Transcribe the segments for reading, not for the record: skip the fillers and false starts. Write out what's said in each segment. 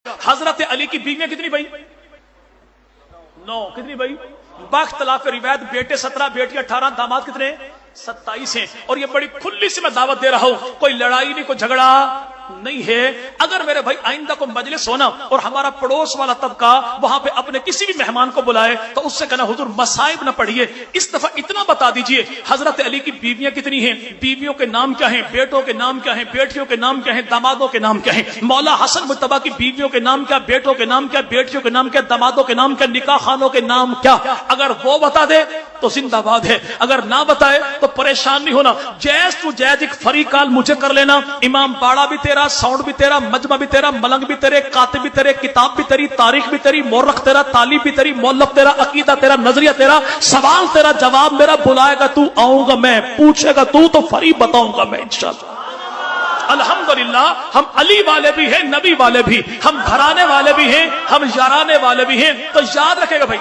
हजरत अली की बीवियां कितनी भाई? 9। कितनी भाई? बाख्तलाफ रिवायत बेटे 17, बेटी 18, दामाद कितने? 27 हैं। और ये बड़ी खुली से मैं दावत दे रहा हूं, कोई लड़ाई नहीं, कोई झगड़ा नहीं है। अगर मेरे भाई आइंदा को मजलिस होना और हमारा पड़ोस वाला तबका वहां पे अपने किसी भी मेहमान को बुलाए तो उससे कहना हुजूर मसाइब ना पढ़िए, इस दफा इतना बता दीजिए हजरत अली की बीवियां कितनी हैं, बीवियों के नाम क्या हैं, बेटों के नाम क्या हैं, बेटियों के नाम क्या हैं, दामादों के नाम क्या हैं। मौला हसन मुज्तबा की बीवियों के नाम क्या, बेटों के नाम क्या, बेटियों के नाम क्या, दामादों के नाम क्या, निकाह खानों के नाम क्या। अगर वो बता दे तो जिंदाबाद है, अगर ना बताए तो परेशान नहीं होना। जैज टू जैज एक फरी कॉल मुझे कर लेना। इमाम बाड़ा भी तेरा, साउंड भी तेरा, मजमा भी तेरा, मलंग भी तेरे, कातिब भी तेरे, किताब भी तेरी, तारीख भी तेरी, मोरख तेरा, तालीब भी तेरी, मौलफ तेरा, अकीदा तेरा, नजरिया तेरा, सवाल तेरा, जवाब मेरा। बुलाएगा तू, आऊंगा मैं, पूछेगा तू तो फरी बताऊंगा मैं इंशाअल्लाह। अल्हम्दुलिल्लाह हम अली वाले भी हैं, नबी वाले भी, हम घराने वाले भी हैं, हम याराने वाले भी हैं। तो याद रखेगा भाई,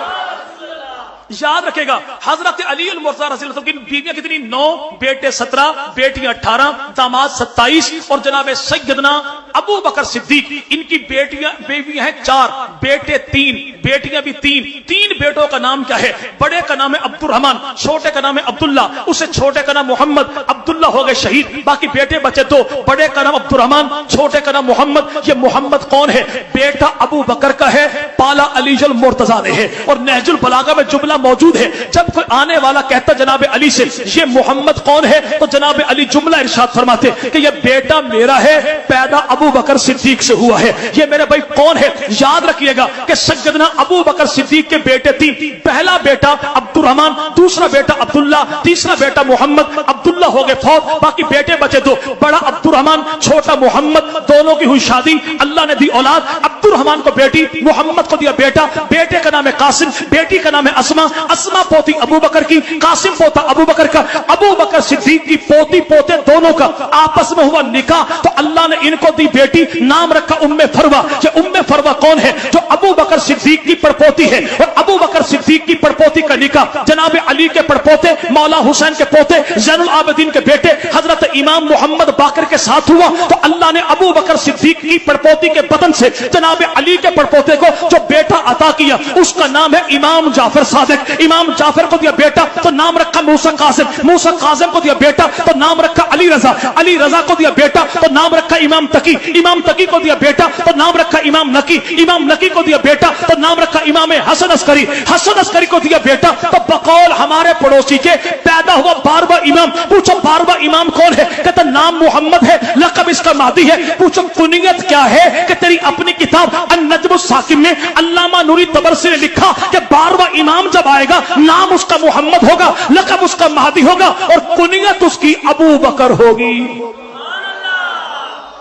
याद रखेगा हजरत अली मुर्तज़ा की बीवियां कितनी? 9, बेटे 17, बेटियां 18, दामाद 27 और जनाब सैयदना अबू बकर सिद्दीक, इनकी बीवियां हैं 4, बेटे 3, बेटियां भी 3। 3 बेटों का नाम क्या है? बड़े का नाम है अब्दुर्रहमान, छोटे का नाम है अब्दुल्ला, उससे छोटे का नाम मोहम्मद। अब्दुल्ला हो गए शहीद, बाकी बेटे बचे 2, बड़े का नाम अब्दुर्रहमान, छोटे का नाम मोहम्मद। ये मोहम्मद कौन है? बेटा अबू बकर का है, पाला अलीजुल मुर्तज़ा ने है। और नहजुल बलागा में जुमला मौजूद है, जब कोई आने वाला कहता जनाब अली से ये मोहम्मद कौन है तो जनाब अली जुमला इरशाद फरमाते कि ये बेटा मेरा है, पैदा अबू बकर सिद्दीक से हुआ है। ये मेरे भाई कौन है? याद रखिएगा कि सैयदना अबू बकर सिद्दीक के बेटे 3, पहला बेटा अब्दुर्रहमान, दूसरा बेटा अब्दुल्ला, तीसरा बेटा मोहम्मद। अब्दुल्ला हो गए फौत, बाकी बेटे बचे 2, बड़ा अब्दुर्रहमान, छोटा मोहम्मद। दोनों की हुई शादी, अल्लाह ने दी औलाद। अब्दुर्रहमान को बेटी, मोहम्मद को दिया बेटा। बेटे का नाम है कासिम, बेटी का नाम है अस्मा। अस्मा पोती अबू बकर की, कासिम पोता अबू बकर का। अबू बकर सिद्दीक की पोती पोते दोनों का आपस में हुआ निकाह, तो अल्लाह ने इनको दी बेटी, नाम रखा उम्मे फरवा। ये उम्मे फरवा कौन है? जो अबू बकर सिद्दीक की पड़पोती है। और अबू बकर सिद्दीक की पड़पोती का निकाह जनाब अली के पड़पोते मौला हुसैन के पोते ज़ैनुल आबिदीन के बेटे हजरत इमाम मोहम्मद बाकर के साथ हुआ। तो अल्लाह ने अबू बकर सिद्दीक की पड़पोती के बदन से जनाब अली के पड़पोते को जो बेटा अता किया उसका नाम है इमाम जाफर सादिक। इमाम जाफर को दिया बेटा तो नाम रखा मूसा कासिम। मूसा कासिम को दिया बेटा तो नाम रखा अली रजा। अली रजा को दिया बेटा तो नाम रखा इमाम तकी। इमाम तकी को दिया बेटा तो नाम रखा इमाम नकी। इमाम नकी को दिया बेटा तो नाम रखा इमाम हसन अस्करी। हसन अस्करी को दिया बेटा तो बकौल हमारे पड़ोसी के पैदा हुआ 12वां इमाम। पूछो 12वां इमाम कौन है? कहता नाम मोहम्मद है, लक़ब इसका मादी है। पूछो कुनियत क्या है? कि तेरी अपनी किताब अन-नज्म अस-साकिब में अल्लामा नूरी तबरसी ने लिखा कि 12वां इमाम जब आएगा नाम उसका मोहम्मद होगा, लक़ब उसका महदी होगा और कुनियत उसकी अबू बकर होगी।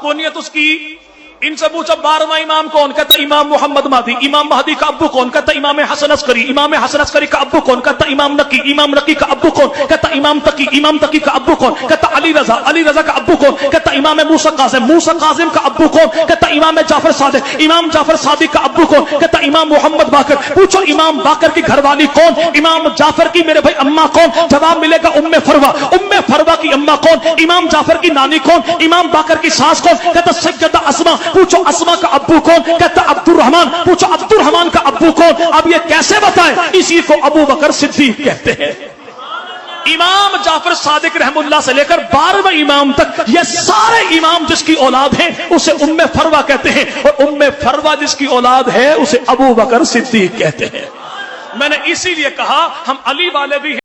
कुनियत उसकी। इनसे पूछा 12वां इमाम कौन? कहता इमाम मोहम्मद महदी। इमाम महदी का अब्बू कौन? कहता इमाम हसन अस्करी। इमाम हसन अस्करी का अब्बू कौन? कहता इमाम नकी। इमाम नकी का अब्बू कौन? कहता इमाम तकी। इमाम तकी का अब्बू कौन? कहता अली रजा। अली रजा का अब्बू कौन? कहता इमाम मूसा कासिम। मूसा कासिम का अब्बू कौन? कहता इमाम जाफर सादिक। इमाम जाफर सादिक का अब्बू कौन? कहता इमाम मोहम्मद बाकर। पूछो इमाम बाकर की घरवाली कौन? इमाम जाफर की मेरे भाई अम्मा कौन? जवाब मिलेगा उम्मे फरवा। उम्मे फरवा की अम्मा कौन? इमाम जाफर की नानी कौन? इमाम बाकर की सास कौन? कहता सैयदा अस्मा। पूछो अस्मा का अब्बू कौन? कहता अब्दुर्रहमान। पूछो अब्दुर्रहमान का अब्बू कौन? अब ये कैसे बताएं? इसी को अबू बकर सिद्दीक कहते हैं। इमाम जाफर सादिक रहमुल्लाह से लेकर 12वें इमाम तक ये सारे इमाम जिसकी औलाद है उसे उम्मे फरवा कहते हैं। और उम्मे फरवा जिसकी औलाद है उसे अबू बकर सिद्दीक कहते हैं। मैंने इसीलिए कहा हम अली वाले भी हैं।